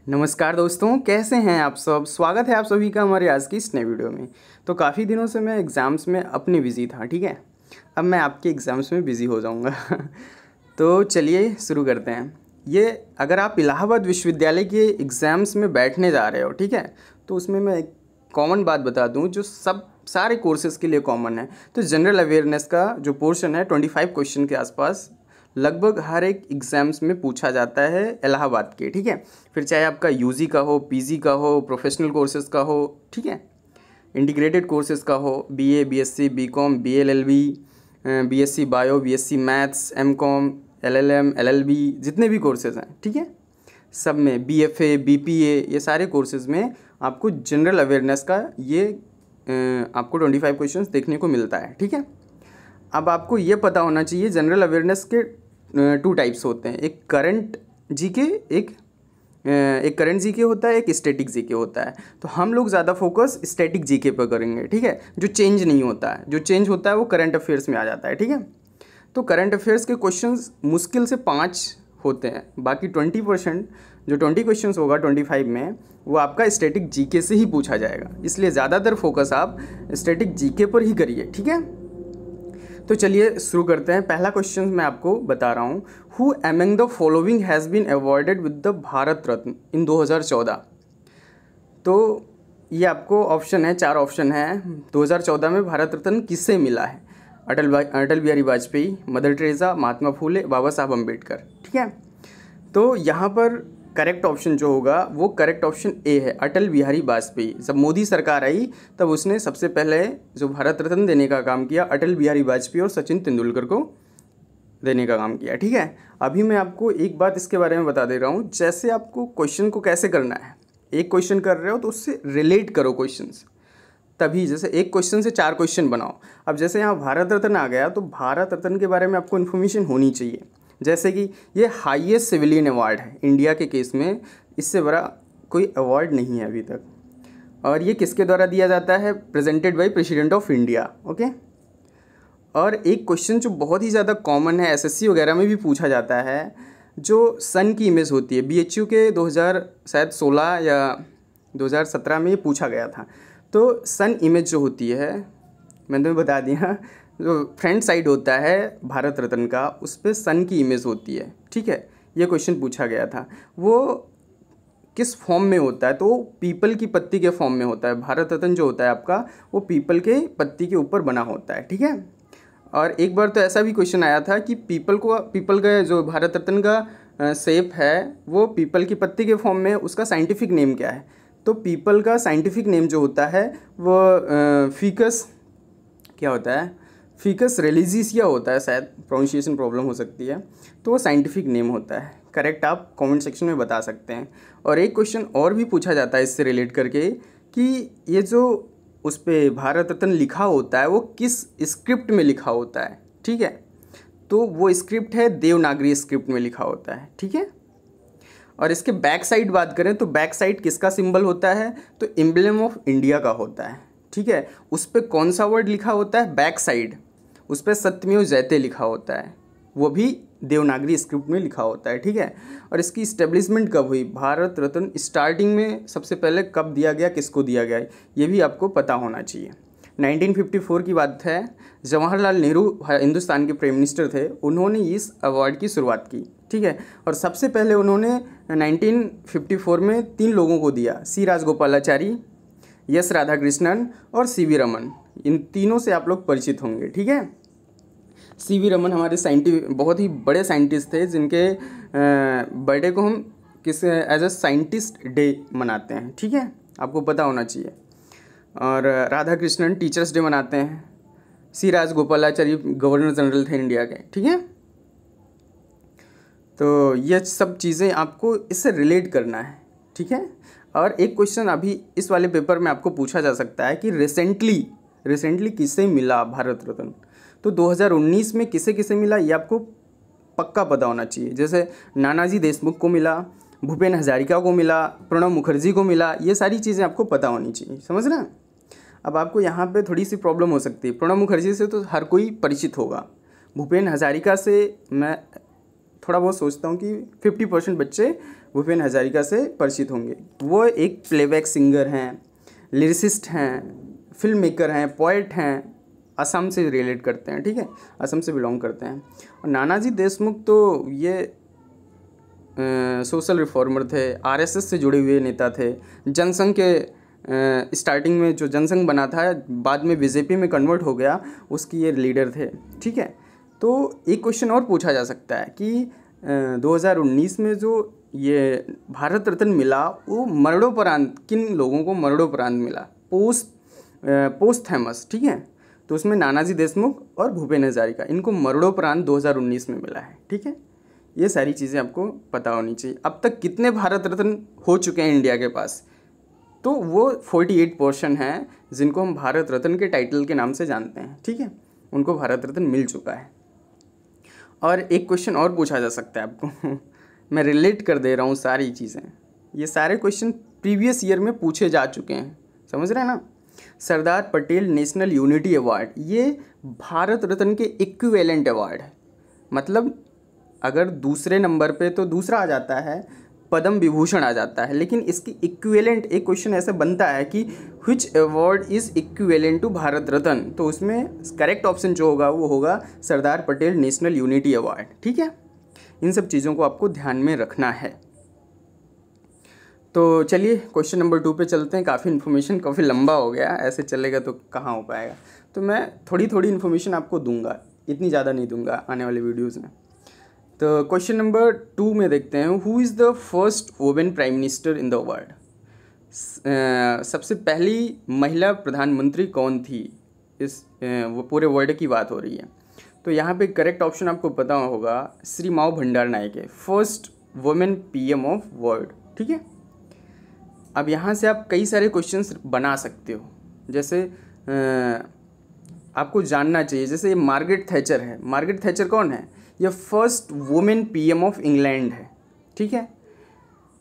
नमस्कार दोस्तों, कैसे हैं आप सब। स्वागत है आप सभी का हमारे आज की इस नए वीडियो में। तो काफ़ी दिनों से मैं एग्ज़ाम्स में अपने बिज़ी था, ठीक है। अब मैं आपके एग्ज़ाम्स में बिज़ी हो जाऊंगा। तो चलिए शुरू करते हैं। ये अगर आप इलाहाबाद विश्वविद्यालय के एग्ज़ाम्स में बैठने जा रहे हो, ठीक है, तो उसमें मैं एक कॉमन बात बता दूं जो सब सारे कोर्सेज़ के लिए कॉमन है। तो जनरल अवेयरनेस का जो पोर्शन है 25 क्वेश्चन के आसपास लगभग हर एक एग्ज़ाम्स में पूछा जाता है इलाहाबाद के, ठीक है। फिर चाहे आपका यूजी का हो, पीजी का हो, प्रोफेशनल कोर्सेज़ का हो, ठीक है, इंटीग्रेटेड कोर्सेज़ का हो, BA, BSc, BCom, BLLB, BSc bio, BSc maths, MCom, LLM, LLB, जितने भी कोर्सेज़ हैं, ठीक है, सब में बीएफए, बीपीए, ये सारे कोर्सेज़ में आपको जनरल अवेयरनेस का ये आपको 25 क्वेश्चंस देखने को मिलता है, ठीक है। अब आपको ये पता होना चाहिए जनरल अवेयरनेस के 2 टाइप्स होते हैं, एक करंट जीके, एक करंट जीके होता है, एक स्टैटिक जीके होता है। तो हम लोग ज़्यादा फोकस स्टैटिक जीके पर करेंगे, ठीक है, जो चेंज नहीं होता है। जो चेंज होता है वो करंट अफेयर्स में आ जाता है, ठीक है। तो करंट अफेयर्स के क्वेश्चंस मुश्किल से 5 होते हैं, बाकी 20% जो 20 क्वेश्चंस होगा 25 में वो आपका स्टैटिक जीके से ही पूछा जाएगा। इसलिए ज़्यादातर फोकस आप स्टैटिक जीके पर ही करिए, ठीक है। तो चलिए शुरू करते हैं। पहला क्वेश्चन मैं आपको बता रहा हूँ, who among the following has been awarded with the Bharat Ratna in 2014। तो ये आपको ऑप्शन है, 4 ऑप्शन है। 2014 में भारत रत्न किससे मिला है? अटल बिहारी वाजपेयी, मदर टेरेसा, महात्मा फुले, बाबा साहब अम्बेडकर, ठीक है। तो यहाँ पर करेक्ट ऑप्शन जो होगा वो करेक्ट ऑप्शन ए है, अटल बिहारी वाजपेयी। जब मोदी सरकार आई तब उसने सबसे पहले जो भारत रत्न देने का काम किया अटल बिहारी वाजपेयी और सचिन तेंदुलकर को देने का काम किया, ठीक है। अभी मैं आपको एक बात इसके बारे में बता दे रहा हूँ, जैसे आपको क्वेश्चन को कैसे करना है, एक क्वेश्चन कर रहे हो तो उससे रिलेट करो क्वेश्चंस, तभी जैसे एक क्वेश्चन से 4 क्वेश्चन बनाओ। अब जैसे यहाँ भारत रत्न आ गया तो भारत रत्न के बारे में आपको इन्फॉर्मेशन होनी चाहिए, जैसे कि ये हाईएस्ट सिविलियन अवार्ड है इंडिया के केस में, इससे बड़ा कोई अवार्ड नहीं है अभी तक। और ये किसके द्वारा दिया जाता है? Presented by president of India, okay. और एक क्वेश्चन जो बहुत ही ज़्यादा कॉमन है, एसएससी वगैरह में भी पूछा जाता है, जो सन की इमेज होती है, बीएचयू के 2016 या 2017 में ये पूछा गया था। तो सन इमेज जो होती है, मैंने तुम्हें बता दिया, जो फ्रंट साइड होता है भारत रत्न का उस पर सन की इमेज होती है, ठीक है। ये क्वेश्चन पूछा गया था, वो किस फॉर्म में होता है? तो पीपल की पत्ती के फॉर्म में होता है। भारत रत्न जो होता है आपका वो पीपल के पत्ती के ऊपर बना होता है, ठीक है। और एक बार तो ऐसा भी क्वेश्चन आया था कि पीपल का जो भारत रत्न का शेप है वो पीपल की पत्ती के फॉर्म में, उसका साइंटिफिक नेम क्या है? तो पीपल का साइंटिफिक नेम जो होता है वो फीकस क्या होता है, फीकस रेलिजिसिया होता है, शायद प्रोनाउंसिएशन प्रॉब्लम हो सकती है, तो वो साइंटिफिक नेम होता है। करेक्ट आप कमेंट सेक्शन में बता सकते हैं। और एक क्वेश्चन और भी पूछा जाता है इससे रिलेट करके कि ये जो उस पर भारत रत्न लिखा होता है वो किस स्क्रिप्ट में लिखा होता है, ठीक है। तो वो स्क्रिप्ट है देवनागरी स्क्रिप्ट में लिखा होता है, ठीक है। और इसके बैक साइड बात करें तो बैक साइड किसका सिंबल होता है? तो एम्ब्लेम ऑफ इंडिया का होता है, ठीक है। उस पर कौन सा वर्ड लिखा होता है? बैक साइड, उस पर सत्यमेव जयते लिखा होता है, वो भी देवनागरी स्क्रिप्ट में लिखा होता है, ठीक है। और इसकी इस्टेब्लिशमेंट कब हुई? भारत रत्न स्टार्टिंग में सबसे पहले कब दिया गया, किसको दिया गया, ये भी आपको पता होना चाहिए। 1954 की बात है, जवाहरलाल नेहरू हिंदुस्तान के प्राइम मिनिस्टर थे, उन्होंने इस अवार्ड की शुरुआत की, ठीक है। और सबसे पहले उन्होंने 1954 में 3 लोगों को दिया, सी राजगोपालाचारी, यस राधाकृष्णन और सीवी रमन। इन तीनों से आप लोग परिचित होंगे, ठीक है। सीवी रमन हमारे बहुत ही बड़े साइंटिस्ट थे, जिनके बर्थडे को हम एज अ साइंटिस्ट डे मनाते हैं, ठीक है, आपको पता होना चाहिए। और राधाकृष्णन टीचर्स डे मनाते हैं। सी राजगोपालाचारी गवर्नर जनरल थे इंडिया के, ठीक है। तो ये सब चीज़ें आपको इससे रिलेट करना है, ठीक है। और एक क्वेश्चन अभी इस वाले पेपर में आपको पूछा जा सकता है कि रिसेंटली किसे मिला भारत रत्न? तो 2019 में किसे किसे मिला ये आपको पक्का पता होना चाहिए। जैसे नानाजी देशमुख को मिला, भूपेन हजारिका को मिला, प्रणब मुखर्जी को मिला, ये सारी चीज़ें आपको पता होनी चाहिए, समझ रहे हैं। अब आपको यहाँ पे थोड़ी सी प्रॉब्लम हो सकती है। प्रणब मुखर्जी से तो हर कोई परिचित होगा, भूपेन हजारिका से मैं थोड़ा बहुत सोचता हूँ कि 50% बच्चे भूपेन हजारिका से परिचित होंगे। वो एक प्लेबैक सिंगर हैं, लिरिसिस्ट हैं, फिल्म मेकर हैं, पोएट हैं, असम से रिलेट करते हैं, ठीक है, असम से बिलोंग करते हैं। और नानाजी देशमुख तो ये सोशल रिफॉर्मर थे, आरएसएस से जुड़े हुए नेता थे, जनसंघ के स्टार्टिंग में जो जनसंघ बना था बाद में बीजेपी में कन्वर्ट हो गया, उसकी ये लीडर थे, ठीक है। तो एक क्वेश्चन और पूछा जा सकता है कि 2019 में जो ये भारत रत्न मिला वो मरणोपरांत किन लोगों को मरणोपरांत मिला, पोस्ट थैमस, ठीक है। तो उसमें नानाजी देशमुख और भूपेन हजारिका, इनको मरणोपरांत 2019 में मिला है, ठीक है। ये सारी चीज़ें आपको पता होनी चाहिए। अब तक कितने भारत रत्न हो चुके हैं इंडिया के पास, तो वो 48% हैं जिनको हम भारत रत्न के टाइटल के नाम से जानते हैं, ठीक है, उनको भारत रत्न मिल चुका है। और एक क्वेश्चन और पूछा जा सकता है आपको मैं रिलेट कर दे रहा हूँ सारी चीज़ें, ये सारे क्वेश्चन प्रीवियस ईयर में पूछे जा चुके हैं, समझ रहे हैं ना। सरदार पटेल नेशनल यूनिटी अवार्ड, ये भारत रत्न के इक्विवेलेंट अवार्ड है। मतलब अगर दूसरे नंबर पे तो दूसरा आ जाता है, पद्म विभूषण आ जाता है, लेकिन इसकी इक्विवेलेंट एक क्वेश्चन ऐसे बनता है कि which award is equivalent to Bharat Ratna, तो उसमें करेक्ट ऑप्शन जो होगा वो होगा Sardar Patel national unity award, ठीक है। इन सब चीज़ों को आपको ध्यान में रखना है। तो चलिए क्वेश्चन नंबर 2 पे चलते हैं। काफ़ी इन्फॉर्मेशन, काफ़ी लंबा हो गया, ऐसे चलेगा तो कहाँ हो पाएगा, तो मैं थोड़ी थोड़ी इन्फॉर्मेशन आपको दूंगा, इतनी ज़्यादा नहीं दूंगा आने वाले वीडियोज़ में। तो क्वेश्चन नंबर 2 में देखते हैं, who is the first women prime minister in the world. सबसे पहली महिला प्रधानमंत्री कौन थी, इस वो पूरे वर्ल्ड की बात हो रही है। तो यहाँ पे करेक्ट ऑप्शन आपको पता होगा, श्री माओ भंडार नायक है, first women PM of world, ठीक है। अब यहाँ से आप कई सारे क्वेश्चंस बना सकते हो, जैसे आपको जानना चाहिए, जैसे मार्गरेट थैचर है, मार्गरेट थैचर कौन है, यह first women PM of England है, ठीक है।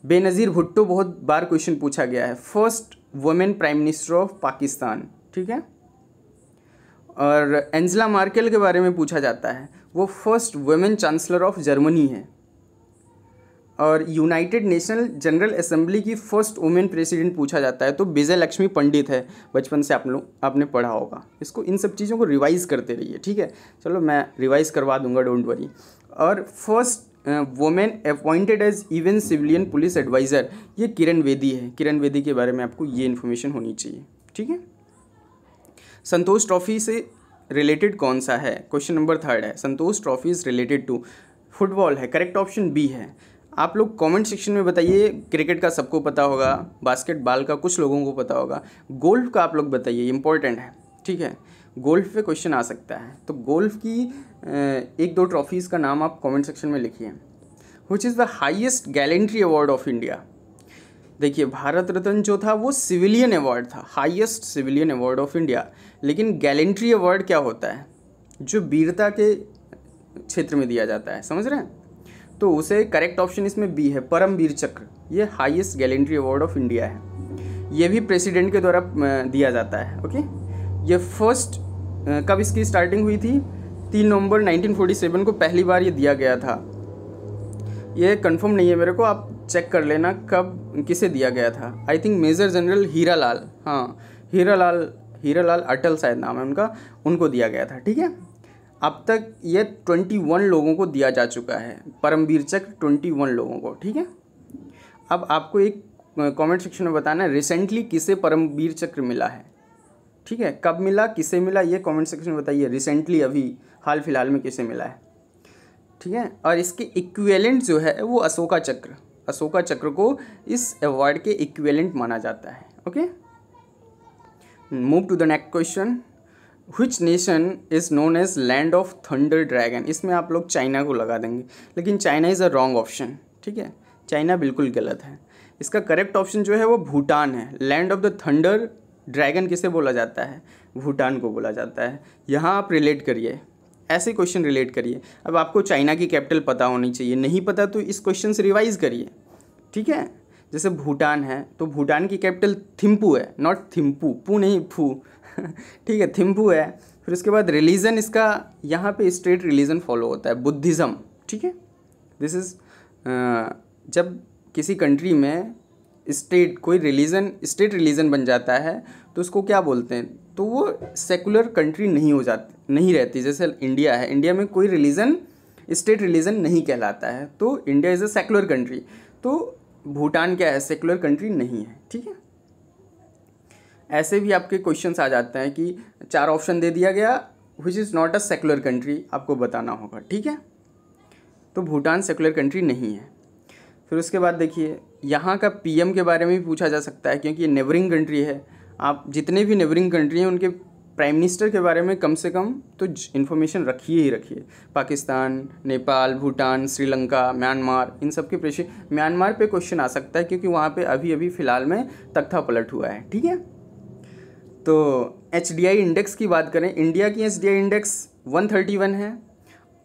बेनज़ीर भुट्टो बहुत बार क्वेश्चन पूछा गया है, first women prime minister of Pakistan, ठीक है। और एंजेला मार्केल के बारे में पूछा जाता है, वो first women chancellor of Germany है। और यूनाइटेड नेशनल जनरल असेंबली की फर्स्ट वुमेन प्रेसिडेंट पूछा जाता है तो विजय लक्ष्मी पंडित है, बचपन से आपने पढ़ा होगा इसको। इन सब चीज़ों को रिवाइज़ करते रहिए, ठीक है। चलो मैं रिवाइज़ करवा दूंगा, डोंट वरी। और first women appointed as even civilian police adviser, ये किरण बेदी है। किरण बेदी के बारे में आपको ये इन्फॉर्मेशन होनी चाहिए, ठीक है। संतोष ट्रॉफी से रिलेटेड कौन सा है, क्वेश्चन नंबर 3 है, Santosh trophy is related to football है, करेक्ट ऑप्शन बी है। आप लोग कमेंट सेक्शन में बताइए, क्रिकेट का सबको पता होगा, बास्केटबॉल का कुछ लोगों को पता होगा, गोल्फ का आप लोग बताइए, इंपॉर्टेंट है, ठीक है। गोल्फ पे क्वेश्चन आ सकता है, तो गोल्फ की 1-2 ट्रॉफीज़ का नाम आप कमेंट सेक्शन में लिखिए। Which is the highest gallantry award of India. देखिए भारत रत्न जो था वो सिविलियन अवार्ड था, highest civilian award of India, लेकिन गैलेंट्री अवार्ड क्या होता है, जो वीरता के क्षेत्र में दिया जाता है, समझ रहे हैं। तो उसे करेक्ट ऑप्शन इसमें बी है, परमवीर चक्र, ये highest gallantry award of India है। ये भी प्रेसिडेंट के द्वारा दिया जाता है, ओके। ये फर्स्ट कब इसकी स्टार्टिंग हुई थी, 3 नवंबर 1947 को पहली बार ये दिया गया था। ये कंफर्म नहीं है मेरे को, आप चेक कर लेना कब किसे दिया गया था। I think major general Hira Lal, हाँ हीरा लाल अटल शायद नाम है उनका, उनको दिया गया था, ठीक है। अब तक ये 21 लोगों को दिया जा चुका है, परमवीर चक्र 21 लोगों को, ठीक है। अब आपको एक कमेंट सेक्शन में बताना है रिसेंटली किसे परमवीर चक्र मिला है, ठीक है। कब मिला, किसे मिला, ये कमेंट सेक्शन में बताइए। रिसेंटली अभी हाल फिलहाल में किसे मिला है, ठीक है। और इसके इक्विवेलेंट जो है वो अशोका चक्र को इस अवार्ड के इक्विवेलेंट माना जाता है, okay. Move to the next question, which nation is known as land of thunder dragon. इसमें आप लोग चाइना को लगा देंगे, लेकिन China is a wrong option, ठीक है, चाइना बिल्कुल गलत है। इसका करेक्ट ऑप्शन जो है वो भूटान है। Land of the thunder dragon किसे बोला जाता है, भूटान को बोला जाता है। यहाँ आप रिलेट करिए, ऐसे क्वेश्चन रिलेट करिए। अब आपको चाइना की कैपिटल पता होनी चाहिए, नहीं पता तो इस क्वेश्चन से रिवाइज करिए, ठीक है। जैसे भूटान है तो भूटान की कैपिटल थिम्पू है, नॉट थिम्पू, पू नहीं फू ठीक है, थिम्पू है। फिर उसके बाद रिलीजन इसका यहाँ पे स्ट्रेट रिलीजन फॉलो होता है, बुद्धिज़्म, ठीक है। दिस इज़ जब किसी कंट्री में स्टेट कोई रिलीजन स्टेट रिलीजन बन जाता है तो उसको क्या बोलते हैं, तो वो सेकुलर कंट्री नहीं रहती। जैसे इंडिया है, इंडिया में कोई रिलीजन स्टेट रिलीजन नहीं कहलाता है, तो India is a secular country. तो भूटान क्या है, सेकुलर कंट्री नहीं है, ठीक है। ऐसे भी आपके क्वेश्चंस आ जाते हैं कि 4 ऑप्शन दे दिया गया which is not a secular country, आपको बताना होगा, ठीक है। तो भूटान सेकुलर कंट्री नहीं है। फिर उसके बाद देखिए यहाँ का पीएम के बारे में भी पूछा जा सकता है, क्योंकि ये नेबरिंग कंट्री है। आप जितने भी नेबरिंग कंट्री हैं उनके प्राइम मिनिस्टर के बारे में कम से कम तो इन्फॉर्मेशन रखिए ही रखिए। पाकिस्तान, नेपाल, भूटान, श्रीलंका, म्यांमार, इन सब के म्यांमार पे क्वेश्चन आ सकता है क्योंकि वहाँ पे अभी अभी फ़िलहाल में तख्ता पलट हुआ है, ठीक है। तो HDI इंडेक्स की बात करें, इंडिया की HDI इंडेक्स 131 है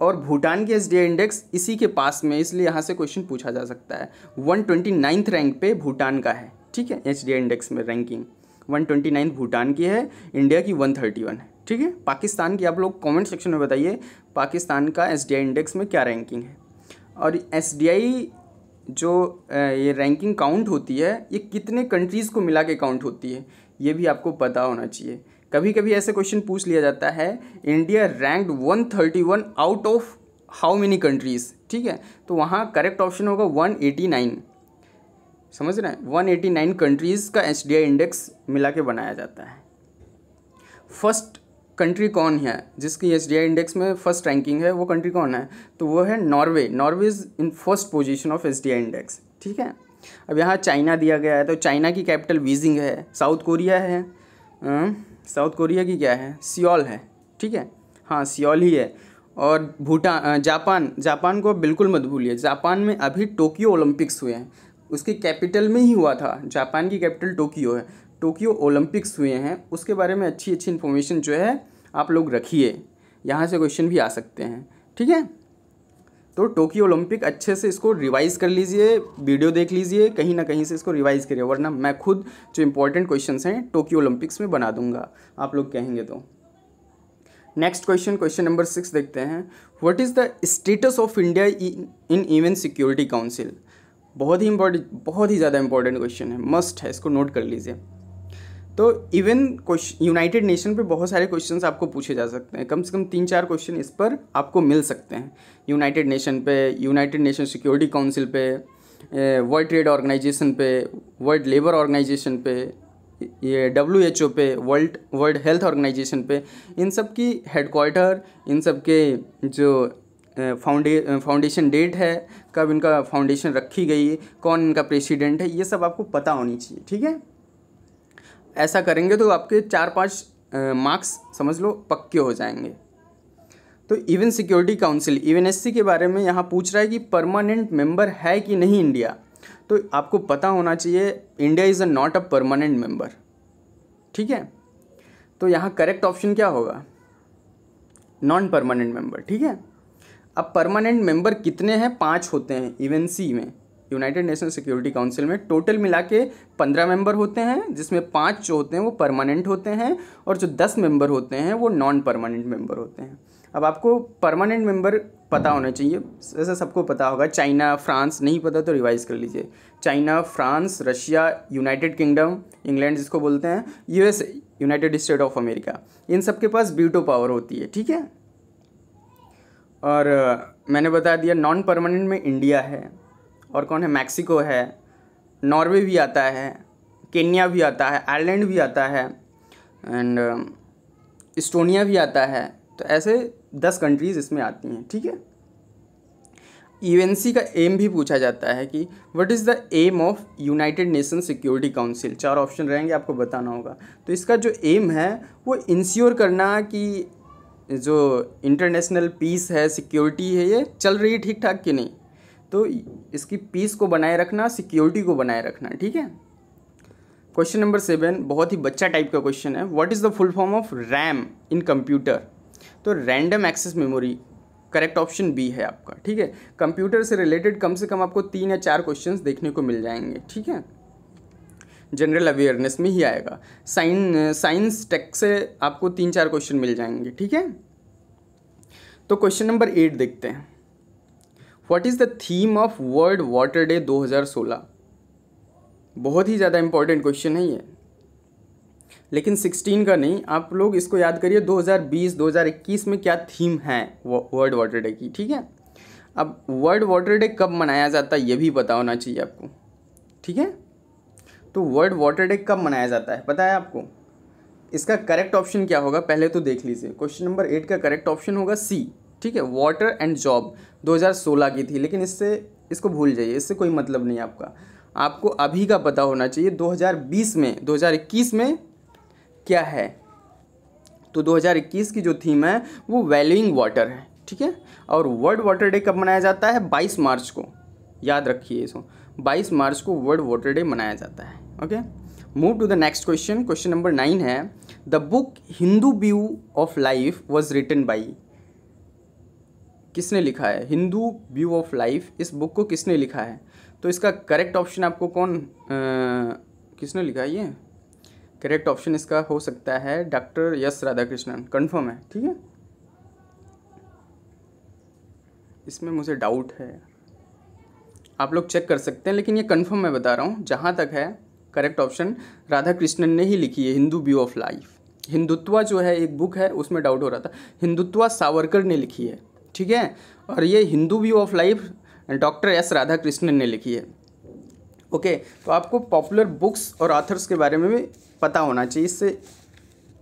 और भूटान की HDI इंडेक्स इसी के पास में, इसलिए यहाँ से क्वेश्चन पूछा जा सकता है। 129th रैंक पे भूटान का है, ठीक है। HDI इंडेक्स में रैंकिंग 129 भूटान की है, इंडिया की 131 है, ठीक है। पाकिस्तान की आप लोग कमेंट सेक्शन में बताइए पाकिस्तान का HDI इंडेक्स में क्या रैंकिंग है। और HDI जो ये रैंकिंग काउंट होती है, ये कितने कंट्रीज़ को मिला के काउंट होती है, ये भी आपको पता होना चाहिए। कभी कभी ऐसे क्वेश्चन पूछ लिया जाता है, India ranked 131 out of how many countries, ठीक है। तो वहाँ करेक्ट ऑप्शन होगा 189, समझ रहे हैं। 189 कंट्रीज़ का HDI इंडेक्स मिला के बनाया जाता है। फर्स्ट कंट्री कौन है जिसकी HDI इंडेक्स में फर्स्ट रैंकिंग है, वो कंट्री कौन है, तो वो है Norway. Norway is in first position of HDI index, ठीक है। अब यहाँ चाइना दिया गया है, तो चाइना की कैपिटल बीजिंग है। साउथ कोरिया है, साउथ कोरिया की क्या है, सियोल है, ठीक है, हाँ सियोल ही है। और भूटान, जापान को बिल्कुल मत भूलिए। जापान में अभी टोक्यो ओलंपिक्स हुए हैं, उसकी कैपिटल में ही हुआ था। जापान की कैपिटल टोक्यो है, टोक्यो ओलंपिक्स हुए हैं, उसके बारे में अच्छी अच्छी इन्फॉर्मेशन जो है आप लोग रखिए, यहाँ से क्वेश्चन भी आ सकते हैं, ठीक है। तो टोक्यो ओलंपिक अच्छे से इसको रिवाइज़ कर लीजिए, वीडियो देख लीजिए, कहीं ना कहीं से इसको रिवाइज़ करिए, वरना मैं खुद जो इंपॉर्टेंट क्वेश्चंस हैं टोक्यो ओलंपिक्स में बना दूंगा, आप लोग कहेंगे तो। नेक्स्ट क्वेश्चन नंबर 6 देखते हैं। What is the status of India in UN security council. बहुत ही ज़्यादा इंपॉर्टेंट क्वेश्चन है, मस्ट है, इसको नोट कर लीजिए। तो इवन यूनाइटेड नेशन पे बहुत सारे क्वेश्चंस आपको पूछे जा सकते हैं, कम से कम 3-4 क्वेश्चन इस पर आपको मिल सकते हैं। यूनाइटेड नेशन पे, यूनाइटेड नेशन सिक्योरिटी काउंसिल पे, वर्ल्ड ट्रेड ऑर्गेनाइजेशन पे, वर्ल्ड लेबर ऑर्गेनाइजेशन पे, ये WHO पे, वर्ल्ड हेल्थ ऑर्गेनाइजेशन पे, इन सब की हेडक्वार्टर, इन सब के जो फाउंडेशन डेट है, कब इनका फाउंडेशन रखी गई, कौन इनका प्रेसिडेंट है, ये सब आपको पता होनी चाहिए, ठीक है। ऐसा करेंगे तो आपके 4-5 मार्क्स समझ लो पक्के हो जाएंगे। तो यूएन सिक्योरिटी काउंसिल UNSC के बारे में यहाँ पूछ रहा है कि परमानेंट मेंबर है कि नहीं इंडिया। तो आपको पता होना चाहिए India is not a permanent member, ठीक है। तो यहाँ करेक्ट ऑप्शन क्या होगा, नॉन परमानेंट मेंबर, ठीक है। अब परमानेंट मेंबर कितने हैं, 5 होते हैं UNC में, यूनाइटेड नेशन सिक्योरिटी काउंसिल में। टोटल मिला के 15 मेंबर होते हैं, जिसमें 5 जो होते हैं वो परमानेंट होते हैं और जो 10 मेंबर होते हैं वो नॉन परमानेंट मेंबर होते हैं। अब आपको परमानेंट मेंबर पता होना चाहिए, वैसे सबको पता होगा। चाइना, फ्रांस, नहीं पता तो रिवाइज कर लीजिए। China, France, Russia, United Kingdom, England जिसको बोलते हैं, USA United State of America, इन सब के पास वीटो पावर होती है, ठीक है। और मैंने बता दिया नॉन परमानेंट में इंडिया है, और कौन है, मैक्सिको है, नॉर्वे भी आता है, केन्या भी आता है, आयरलैंड भी आता है, एंड इस्टोनिया भी आता है। तो ऐसे 10 कंट्रीज़ इसमें आती हैं, ठीक है। UNC का एम भी पूछा जाता है कि what is the aim of United Nation Security Council. 4 option रहेंगे, आपको बताना होगा। तो इसका जो एम है वो इंश्योर करना कि जो इंटरनेशनल पीस है, सिक्योरिटी है, ये चल रही है ठीक ठाक कि नहीं। तो इसकी पीस को बनाए रखना, सिक्योरिटी को बनाए रखना, ठीक है। क्वेश्चन नंबर 7 बहुत ही बच्चा टाइप का क्वेश्चन है। What is the full form of RAM in computer. तो random access memory, correct option B है आपका, ठीक है। कंप्यूटर से रिलेटेड कम से कम आपको 3 या 4 क्वेश्चंस देखने को मिल जाएंगे, ठीक है। जनरल अवेयरनेस में ही आएगा। साइंस टेक से आपको 3-4 क्वेश्चन मिल जाएंगे, ठीक है। तो क्वेश्चन नंबर 8 देखते हैं। What is the theme of world water day 2016? बहुत ही ज़्यादा इंपॉर्टेंट क्वेश्चन है ये, लेकिन 16 का नहीं, आप लोग इसको याद करिए 2020 2021 में क्या थीम है वर्ल्ड वाटर डे की, ठीक है। अब वर्ल्ड वाटर डे कब मनाया जाता है ये भी पता होना चाहिए आपको, ठीक है। तो वर्ल्ड वाटर डे कब मनाया जाता है पता है आपको? इसका करेक्ट ऑप्शन क्या होगा पहले तो देख लीजिए। क्वेश्चन नंबर 8 का करेक्ट ऑप्शन होगा सी, ठीक है। वाटर एंड जॉब 2016 की थी, लेकिन इसको भूल जाइए, इससे कोई मतलब नहीं आपका। आपको अभी का पता होना चाहिए 2020 में 2021 में क्या है। तो 2021 की जो थीम है वो वैल्यूइंग वाटर है, ठीक है। और वर्ल्ड वाटर डे कब मनाया जाता है? 22 मार्च को, याद रखिए इसको, 22 मार्च को वर्ल्ड वाटर डे मनाया जाता है। Okay, move to the next question. Question number 9 है, the book Hindu view of life was written by, किसने लिखा है? हिंदू व्यू ऑफ लाइफ, इस बुक को किसने लिखा है? तो इसका करेक्ट ऑप्शन आपको किसने लिखा है? ये करेक्ट ऑप्शन इसका हो सकता है डॉक्टर एस राधाकृष्णन, कंफर्म है, ठीक है। इसमें मुझे डाउट है, आप लोग चेक कर सकते हैं, लेकिन ये कंफर्म मैं बता रहा हूँ। जहाँ तक है करेक्ट ऑप्शन राधाकृष्णन ने ही लिखी है, Hindu view of life. Hindutva जो है एक बुक है, उसमें डाउट हो रहा था, हिंदुत्व सावरकर ने लिखी है, ठीक है। और ये Hindu view of life doctor S Radhakrishnan ने लिखी है। ओके, तो आपको पॉपुलर बुक्स और ऑथर्स के बारे में भी पता होना चाहिए। इससे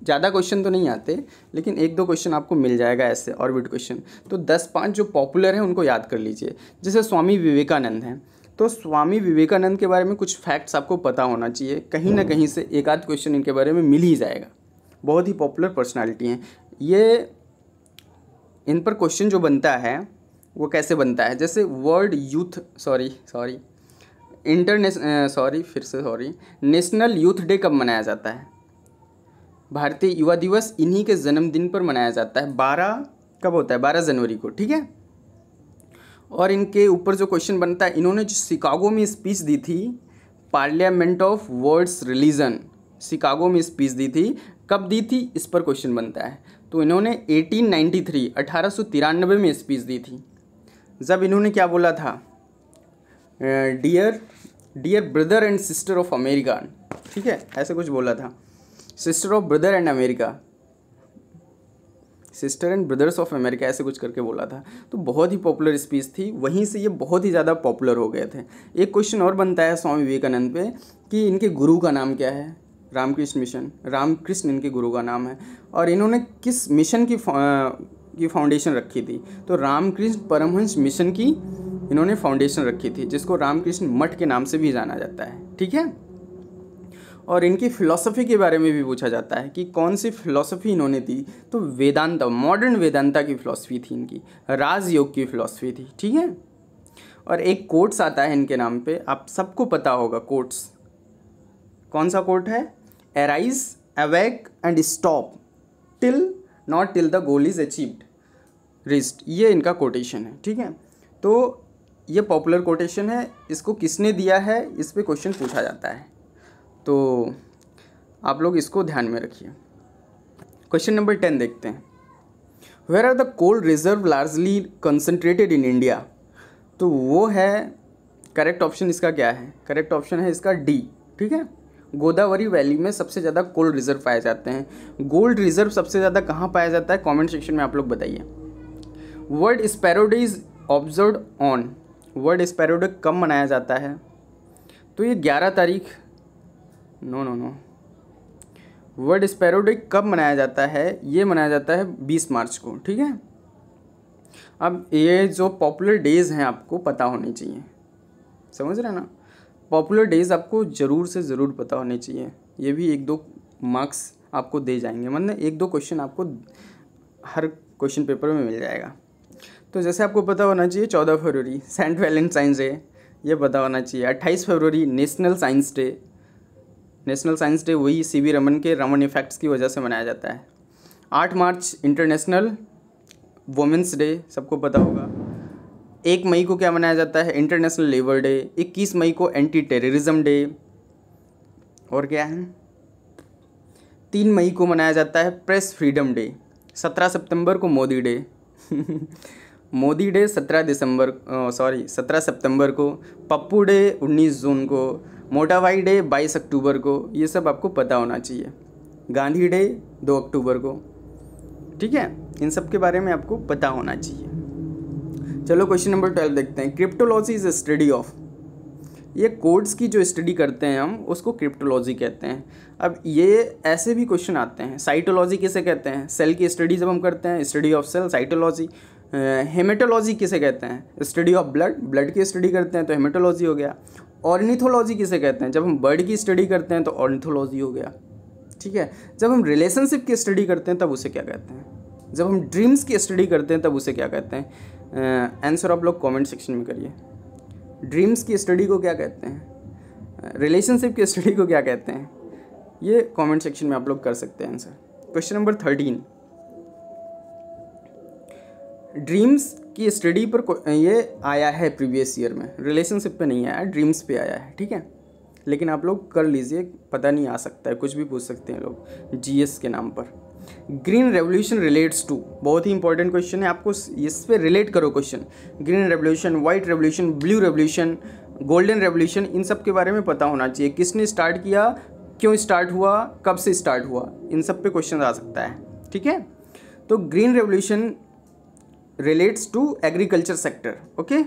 ज़्यादा क्वेश्चन तो नहीं आते, लेकिन 1-2 क्वेश्चन आपको मिल जाएगा ऐसे ऑर्बिट क्वेश्चन। तो 10-5 जो पॉपुलर हैं उनको याद कर लीजिए। जैसे स्वामी विवेकानंद हैं, तो स्वामी विवेकानंद के बारे में कुछ फैक्ट्स आपको पता होना चाहिए, कहीं ना कहीं से एक आध क्वेश्चन इनके बारे में मिल ही जाएगा। बहुत ही पॉपुलर पर्सनालिटी हैं ये। इन पर क्वेश्चन जो बनता है वो कैसे बनता है, जैसे world youth national youth day कब मनाया जाता है? भारतीय युवा दिवस इन्हीं के जन्मदिन पर मनाया जाता है। 12 कब होता है? 12 जनवरी को, ठीक है। और इनके ऊपर जो क्वेश्चन बनता है, इन्होंने जो शिकागो में स्पीच दी थी, parliament of worlds religion, Chicago में स्पीच दी थी, कब दी थी इस पर क्वेश्चन बनता है। तो इन्होंने 1893 में स्पीच दी थी। जब इन्होंने क्या बोला था? Dear brother and sister of America, ठीक है, ऐसे कुछ बोला था। Sister of brother and America, sister and brothers of America, ऐसे कुछ करके बोला था। तो बहुत ही पॉपुलर स्पीच थी, वहीं से ये बहुत ही ज़्यादा पॉपुलर हो गए थे। एक क्वेश्चन और बनता है स्वामी विवेकानंद पे कि इनके गुरु का नाम क्या है? रामकृष्ण मिशन, रामकृष्ण इनके गुरु का नाम है। और इन्होंने किस मिशन की फाउंडेशन रखी थी? तो रामकृष्ण परमहंस मिशन की इन्होंने फाउंडेशन रखी थी, जिसको रामकृष्ण मठ के नाम से भी जाना जाता है, ठीक है। और इनकी फ़िलॉसफ़ी के बारे में भी पूछा जाता है कि कौन सी फ़िलॉसफ़ी इन्होंने दी। तो वेदांता, मॉडर्न वेदांता की फ़िलॉसफ़ी थी इनकी, राजयोग की फ़िलॉसफ़ी थी, ठीक है। और एक कोट्स आता है इनके नाम पे, आप सबको पता होगा कोट्स। कौन सा कोट है? Arise, awake and stop till not till the goal is achieved wrist, ये इनका कोटेशन है, ठीक है। तो ये पॉपुलर कोटेशन है, इसको किसने दिया है इस पे क्वेश्चन पूछा जाता है, तो आप लोग इसको ध्यान में रखिए। क्वेश्चन नंबर 10 देखते हैं। Where are the coal reserve largely concentrated in India? तो वो है, करेक्ट ऑप्शन इसका क्या है? करेक्ट ऑप्शन है इसका डी, ठीक है। गोदावरी वैली में सबसे ज़्यादा कोल रिजर्व पाए जाते हैं। गोल्ड रिजर्व सबसे ज़्यादा कहाँ पाया जाता है? कमेंट सेक्शन में आप लोग बताइए। World sparrow day is observed on, world sparrow day कब मनाया जाता है? तो ये 11 तारीख, नो, वर्ल्ड स्पैरो डे कब मनाया जाता है? ये मनाया जाता है 20 मार्च को, ठीक है। अब ये जो पॉपुलर डेज़ हैं आपको पता होने चाहिए, समझ रहे हैं ना? पॉपुलर डेज़ आपको ज़रूर से ज़रूर पता होने चाहिए। ये भी 1-2 मार्क्स आपको दे जाएंगे, मतलब 1-2 क्वेश्चन आपको हर क्वेश्चन पेपर में मिल जाएगा। तो जैसे आपको पता होना चाहिए 14 फरवरी सेंट वैलेंटाइंस डे, ये पता होना चाहिए। 28 फरवरी national science day, national science day वही सीवी रमन के रमन इफेक्ट्स की वजह से मनाया जाता है। 8 मार्च इंटरनेशनल वुमेंस डे, सबको पता होगा। 1 मई को क्या मनाया जाता है? International labour day. 21 मई को एंटी टेररिज्म डे। और क्या है? 3 मई को मनाया जाता है प्रेस फ्रीडम डे। 17 सितंबर को मोदी डे मोदी डे 17 सितंबर को, पप्पू डे 19 जून को, मोटा भाई डे 22 अक्टूबर को, ये सब आपको पता होना चाहिए। गांधी डे 2 अक्टूबर को, ठीक है, इन सब के बारे में आपको पता होना चाहिए। चलो क्वेश्चन नंबर 12 देखते हैं। क्रिप्टोलॉजी इज स्टडी ऑफ, ये कोड्स की जो स्टडी करते हैं हम उसको क्रिप्टोलॉजी कहते हैं। अब ये ऐसे भी क्वेश्चन आते हैं। साइटोलॉजी किसे कहते हैं? सेल की स्टडी जब हम करते हैं, study of cell, cytology. Haematology किसे कहते हैं? स्टडी ऑफ ब्लड, ब्लड की स्टडी करते हैं तो हेमेटोलॉजी हो गया। ऑर्निथोलॉजी किसे कहते हैं? जब हम बर्ड की स्टडी करते हैं तो ऑर्निथोलॉजी हो गया, ठीक है। जब हम रिलेशनशिप की स्टडी करते हैं तब उसे क्या कहते हैं? जब हम ड्रीम्स की स्टडी करते हैं तब उसे क्या कहते हैं? आंसर आप लोग कमेंट सेक्शन में करिए। ड्रीम्स की स्टडी को क्या कहते हैं? रिलेशनशिप की स्टडी को क्या कहते हैं? ये कमेंट सेक्शन में आप लोग कर सकते हैं आंसर। क्वेश्चन नंबर 13, ड्रीम्स की स्टडी पर ये आया है प्रीवियस ईयर में, रिलेशनशिप पे नहीं आया, ड्रीम्स पे आया है, ठीक है। लेकिन आप लोग कर लीजिए, पता नहीं आ सकता है, कुछ भी पूछ सकते हैं लोग जीएस के नाम पर। ग्रीन रेवोल्यूशन रिलेट्स टू, बहुत ही इंपॉर्टेंट क्वेश्चन है, आपको इस पे रिलेट करो question. Green revolution, white revolution, blue revolution, golden revolution, इन सब के बारे में पता होना चाहिए। किसने स्टार्ट किया, क्यों स्टार्ट हुआ, कब से स्टार्ट हुआ, इन सब पे क्वेश्चन आ सकता है, ठीक है। तो green revolution relates to agriculture sector, okay.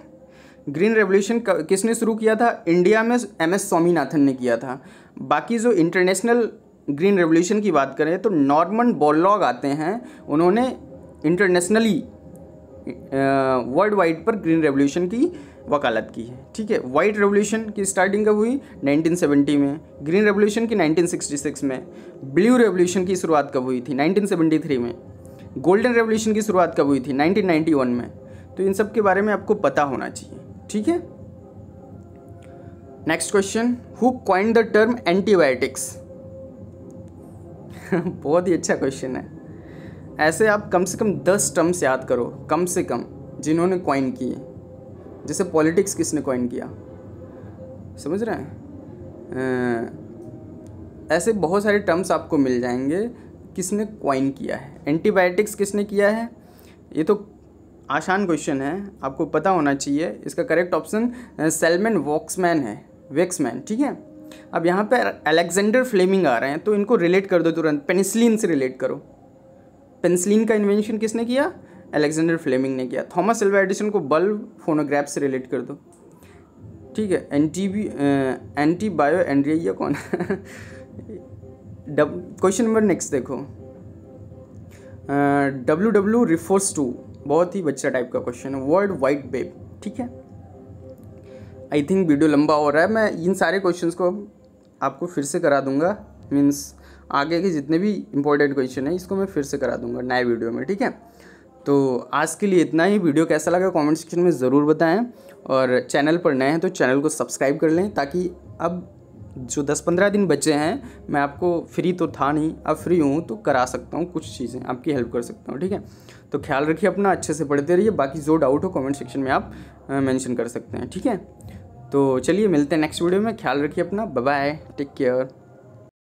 Green revolution किसने शुरू किया था? इंडिया में MS स्वामीनाथन ने किया था। बाकी जो इंटरनेशनल ग्रीन रेवोल्यूशन की बात करें तो नॉर्मन बोरलॉग आते हैं, उन्होंने इंटरनेशनली वर्ल्ड वाइड पर ग्रीन रेवोल्यूशन की वकालत की है, ठीक है। वाइट रेवोल्यूशन की स्टार्टिंग कब हुई? 1970 में। ग्रीन रेवोल्यूशन की 1966 में। ब्लू रेवोल्यूशन की शुरुआत कब हुई थी? 1973 में। गोल्डन रेवोल्यूशन की शुरुआत कब हुई थी? 1991 में। तो इन सब के बारे में आपको पता होना चाहिए, ठीक है। Next question, who coined the term antibiotics? बहुत ही अच्छा क्वेश्चन है। ऐसे आप कम से कम 10 टर्म्स याद करो, कम से कम, जिन्होंने कॉइन किए। जैसे पॉलिटिक्स किसने कॉइन किया, समझ रहे हैं? ऐसे बहुत सारे टर्म्स आपको मिल जाएंगे किसने कॉइन किया है। एंटीबायोटिक्स किसने किया है? ये तो आसान क्वेश्चन है, आपको पता होना चाहिए। इसका करेक्ट ऑप्शन सेलमन वॉक्समैन है, वेक्समैन, ठीक है। अब यहाँ पे अलेक्जेंडर फ्लेमिंग आ रहे हैं तो इनको रिलेट कर दो तुरंत, पेनिसिलिन से रिलेट करो। पेनिसिलिन का इन्वेंशन किसने किया? अलेक्जेंडर फ्लेमिंग ने किया। थॉमस एल्वा एडिसन को बल्ब फोनोग्राफ से रिलेट कर दो, ठीक है। एंटी बायो एंड्रिया कौन? क्वेश्चन नंबर नेक्स्ट देखो, WW रिफर्स टू, बहुत ही बच्चा टाइप का क्वेश्चन है, वर्ल्ड वाइड वेब, ठीक है। आई थिंक वीडियो लंबा हो रहा है, मैं इन सारे क्वेश्चंस को आपको फिर से करा दूंगा, मीन्स आगे के जितने भी इंपॉर्टेंट क्वेश्चन है इसको मैं फिर से करा दूंगा नए वीडियो में, ठीक है। तो आज के लिए इतना ही। वीडियो कैसा लगा कमेंट सेक्शन में ज़रूर बताएं, और चैनल पर नए हैं तो चैनल को सब्सक्राइब कर लें, ताकि अब जो 10-15 दिन बचे हैं, मैं आपको फ्री तो था नहीं, अब फ्री हूँ तो करा सकता हूँ, कुछ चीज़ें आपकी हेल्प कर सकता हूँ, ठीक है। तो ख्याल रखिए अपना, अच्छे से पढ़ते रहिए। बाकी जो डाउट हो कमेंट सेक्शन में आप मेंशन कर सकते हैं, ठीक है। तो चलिए मिलते हैं नेक्स्ट वीडियो में, ख्याल रखिए अपना, बाय बाय, टेक केयर।